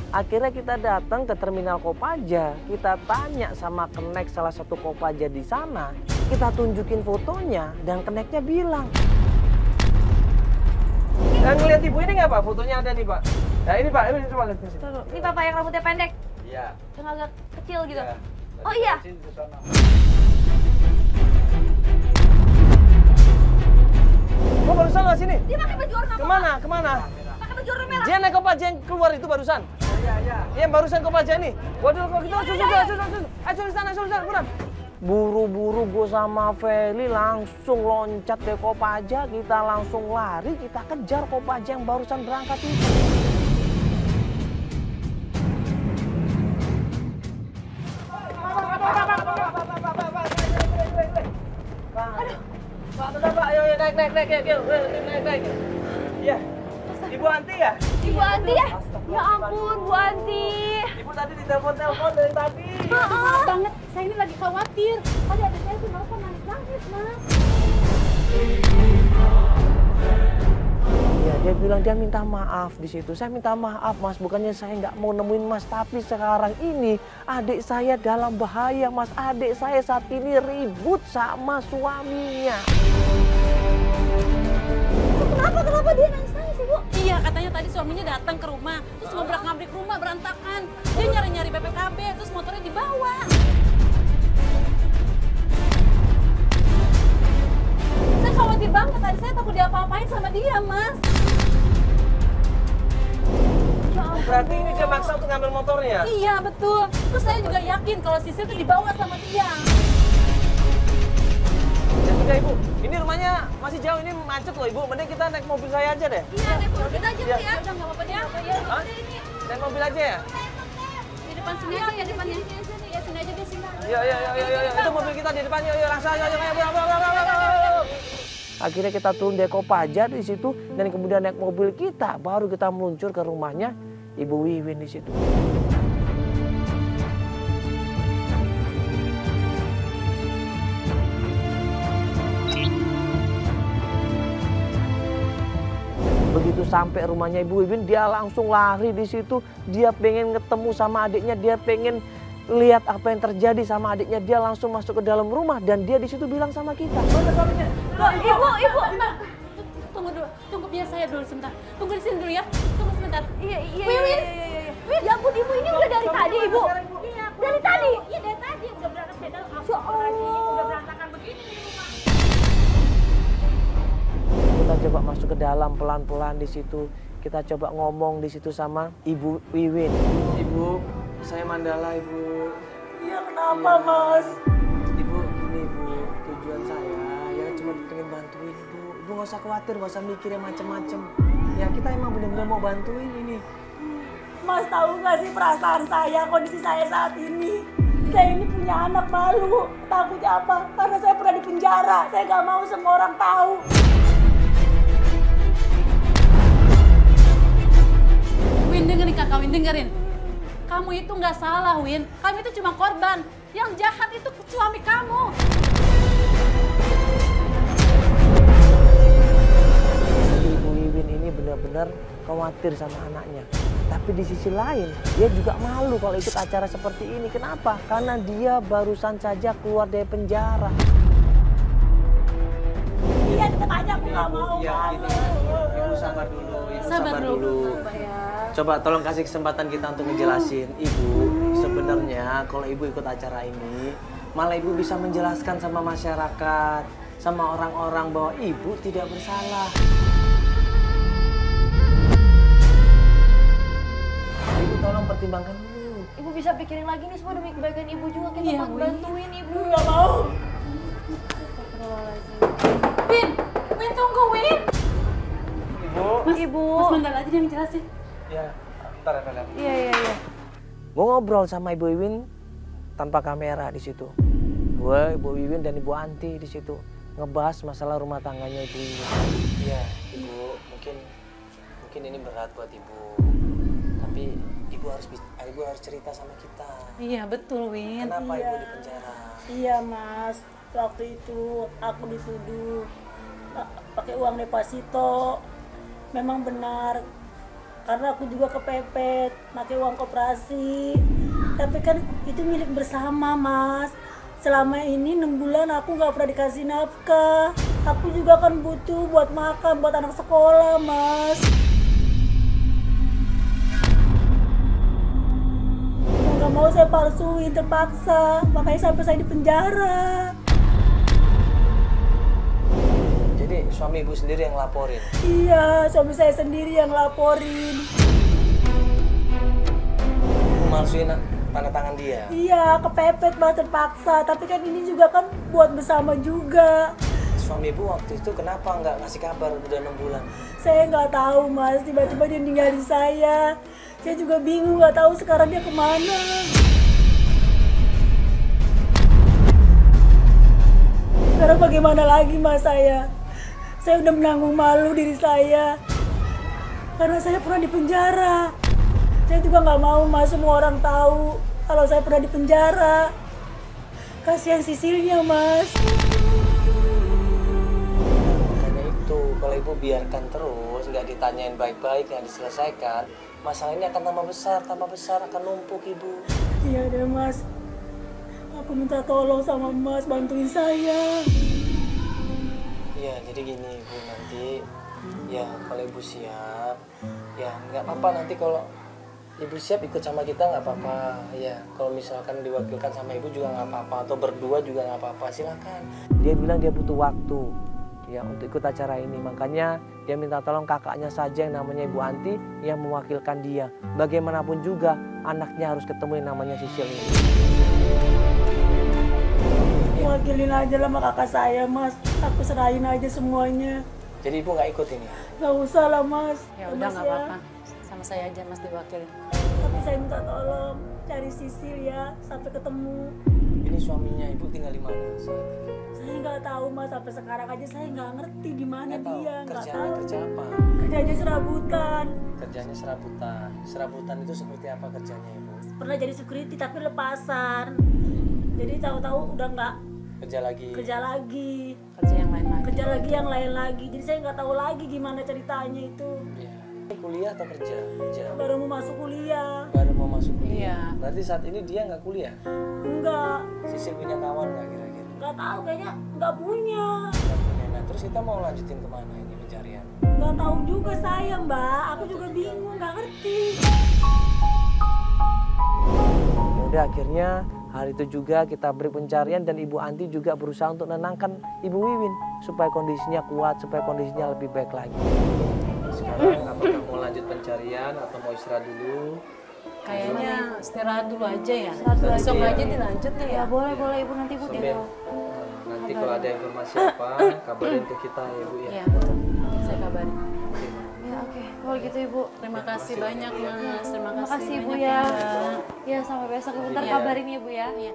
Akhirnya kita datang ke terminal Kopaja, kita tanya sama kenek salah satu Kopaja di sana, kita tunjukin fotonya dan keneknya bilang. Dan ngeliat ibu ini nggak Pak? Fotonya ada nih Pak. Nah ini Pak, ini coba lihat. Ini bapak yang rambutnya pendek? Iya. Yang agak kecil gitu? Iya. Oh iya? Kok barusan nggak sini? Dia pakai baju warna apa? Kemana? Kemana? Pakai baju warna merah? Dia naik Kopaja yang keluar itu barusan. Iya, iya. Iya barusan Kopaja nih. Waduh kalau gitu susul sana, buruan. Buru-buru gue sama Feli langsung loncat ke Kopaja, kita langsung lari, kita kejar Kopaja yang barusan berangkat itu. Pak, ayo naik. Iya. Ibu Anti ya? Ibu Anti ya? Ya ampun, Bu Anti. Ibu tadi ditelepon dari tadi. Maaf banget, saya ini lagi khawatir. Tadi ada saya tuh nelfon nangis-nangis, Mas. Ya, dia bilang dia minta maaf di situ. Saya minta maaf, Mas. Bukannya saya nggak mau nemuin Mas, tapi sekarang ini adik saya dalam bahaya, Mas. Adik saya saat ini ribut sama suaminya. Kenapa dia nangis-nangis, Ibu? Iya, katanya tadi suaminya datang ke rumah, terus ngobrak-ngabrik rumah berantakan. Dia nyari-nyari BPKB, terus motornya dibawa. Saya khawatir banget, tadi saya takut diapa-apain sama dia, Mas. Berarti ini dia maksa untuk ngambil motornya? Iya, betul. Terus saya juga yakin kalau Sisil itu dibawa sama dia. Ya Ibu, ini rumahnya masih jauh, ini macet loh Ibu. Mending kita naik mobil saya aja deh. Iya, naik mobil aja, ya. ya. Udah nggak apa-apa ya. Hah? Naik mobil aja ya? Di depan sini aja, ya depannya. Ya, sini aja, di sini. Iya. Itu mobil kita di depan. Yuk, langsung aja. Akhirnya kita turun dari Kopaja di situ dan kemudian naik mobil kita, baru kita meluncur ke rumahnya Ibu Wiwin di situ. Begitu sampai rumahnya Ibu Wiwin, dia langsung lari di situ. Dia pengen ketemu sama adiknya, dia pengen lihat apa yang terjadi sama adiknya. Dia langsung masuk ke dalam rumah dan dia di situ bilang sama kita. Ibu. Tunggu biar saya dulu sebentar. Tunggu di sini dulu ya. Tunggu sebentar. Iya. Wiwin. Ya ampun, Ibu ini udah dari tadi, Ibu. Iya, Dari tadi? Iya, dari tadi udah berangkat sepeda. Ya Allah. Udah berantakan begini di rumah. Kita coba masuk ke dalam pelan-pelan di situ. Kita coba ngomong di situ sama Ibu Wiwin. Ibu, saya Mandala, Ibu. Iya, kenapa, Mas? Ibu, gini Ibu, tujuan saya ya cuma pengen bantuin Ibu. Ibu nggak usah khawatir, nggak usah mikir yang macem-macem. Ya kita emang bener-bener mau bantuin ini. Mas tahu nggak sih perasaan saya, kondisi saya saat ini? Saya ini punya anak malu. Takutnya apa? Karena saya pernah di penjara. Saya nggak mau semua orang tahu. Win, dengerin Kakak Win, dengerin. Kamu itu nggak salah, Win. Kamu itu cuma korban. Yang jahat itu suami kamu. Ibu Wiwin ini benar-benar khawatir sama anaknya. Tapi di sisi lain, dia juga malu kalau ikut acara seperti ini. Kenapa? Karena dia barusan saja keluar dari penjara. Iya, tetap aja aku nggak mau. Malu. Ibu sabar dulu. Sabar dulu. Ya. Coba tolong kasih kesempatan kita untuk ngejelasin. Ibu, sebenarnya kalau Ibu ikut acara ini, malah Ibu bisa menjelaskan sama masyarakat, sama orang-orang bahwa Ibu tidak bersalah. Ibu tolong pertimbangkan dulu. Ibu bisa pikirin lagi nih semua demi kebaikan Ibu juga. Kita Iya, mau Win. bantuin Ibu. Nggak mau. Win, tunggu, Win. Ibu. Ibu. Mas Mandala aja yang jelasin. Ya, bentar ya kalian. Iya. Gue ngobrol sama Ibu Wiwin tanpa kamera di situ. Gue, Ibu Wiwin dan Ibu Anti di situ ngebahas masalah rumah tangganya Ibu Wiwin. Iya, Ibu, mungkin ini berat buat Ibu. Tapi Ibu harus cerita sama kita. Iya, betul, Win. Kenapa Iya. Ibu di penjara? Iya, Mas. Waktu itu aku dituduh pakai uang deposito. memang benar. Karena aku juga kepepet, pakai uang koperasi. Tapi kan itu milik bersama, Mas. Selama ini 6 bulan aku nggak pernah dikasih nafkah. Aku juga kan butuh buat makan, buat anak sekolah, Mas. Nggak mau saya palsuin, terpaksa. Makanya sampai saya di penjara. Jadi suami ibu sendiri yang laporin? Iya, suami saya sendiri yang laporin. Malsuin tanda tangan dia? Iya, kepepet Mas, terpaksa. Tapi kan ini juga kan buat bersama juga. Suami ibu waktu itu kenapa nggak ngasih kabar udah 6 bulan? Saya nggak tahu Mas, tiba-tiba dia ninggalin saya. Saya juga bingung, nggak tahu sekarang dia kemana. Sekarang bagaimana lagi Mas saya? Saya udah menanggung malu diri saya. Karena saya pernah di penjara. Saya juga nggak mau Mas semua orang tahu kalau saya pernah di penjara. Kasihan Sisilnya Mas. Makanya itu, kalau ibu biarkan terus, nggak ditanyain baik-baik, nggak diselesaikan, masalah ini akan tambah besar, akan numpuk ibu. Iya deh Mas. Aku minta tolong sama Mas, bantuin saya. Iya, jadi gini ibu, nanti ya kalau ibu siap, ya nggak apa-apa nanti kalau ibu siap ikut sama kita nggak apa-apa. Ya kalau misalkan diwakilkan sama ibu juga nggak apa-apa, atau berdua juga nggak apa-apa, silakan. Dia bilang dia butuh waktu ya untuk ikut acara ini, makanya dia minta tolong kakaknya saja yang namanya Ibu Anti yang mewakilkan dia. Bagaimanapun juga anaknya harus ketemu yang namanya Sisil ini. Wakilin aja lah sama kakak saya Mas. Aku serahin aja semuanya. Jadi ibu nggak ikut ini? Gak usah lah Mas. Ya udah nggak apa-apa. Sama saya aja Mas diwakilin. Tapi saya minta tolong cari Sisil ya sampai ketemu. Ini suaminya ibu tinggal di mana? Saya nggak tahu Mas, sampai sekarang aja saya nggak ngerti di mana Nggak tahu. dia. Nggak Kerjanya tahu. kerja apa? Kerjanya serabutan. Kerjanya serabutan. Serabutan itu seperti apa kerjanya ibu? Pernah jadi security tapi lepasan. Jadi tahu-tahu udah nggak Kerja lagi. kerja lagi. Kerja yang lain lagi. Kerja lagi yang lain lagi. Jadi saya nggak tahu lagi gimana ceritanya itu. Iya. Kuliah atau kerja? Kerja. Baru mau masuk kuliah. Baru mau masuk kuliah. Iya. Berarti saat ini dia nggak kuliah? Enggak. Sisil punya kawan nggak kira-kira? Nggak tahu, kayaknya nggak punya. Nggak punya. Nah, terus kita mau lanjutin kemana ini pencarian? Nggak tahu juga saya Mbak. Aku juga bingung, nggak ngerti. Udah akhirnya hari itu juga kita beri pencarian dan Ibu Anti juga berusaha untuk menenangkan Ibu Wiwin supaya kondisinya kuat, supaya kondisinya lebih baik lagi. Sekarang apakah mau lanjut pencarian atau mau istirahat dulu? Kayaknya istirahat dulu aja ya. Istirahat dulu Besok aja. aja dilanjut ya. Ya boleh Ibu, nanti Ibu Sambil tinggal. nanti kalau ada informasi apa kabarin ke kita ya Bu ya. Iya betul. Nanti saya kabarin. Oke. Ya oke, kalau gitu Ibu. Terima kasih banyak Mas. Terima Terima kasih Ibu banyak, ya. Mbak. Ya sampai besok Ibu, ntar Iya. kabarin ya Bu ya. Iya.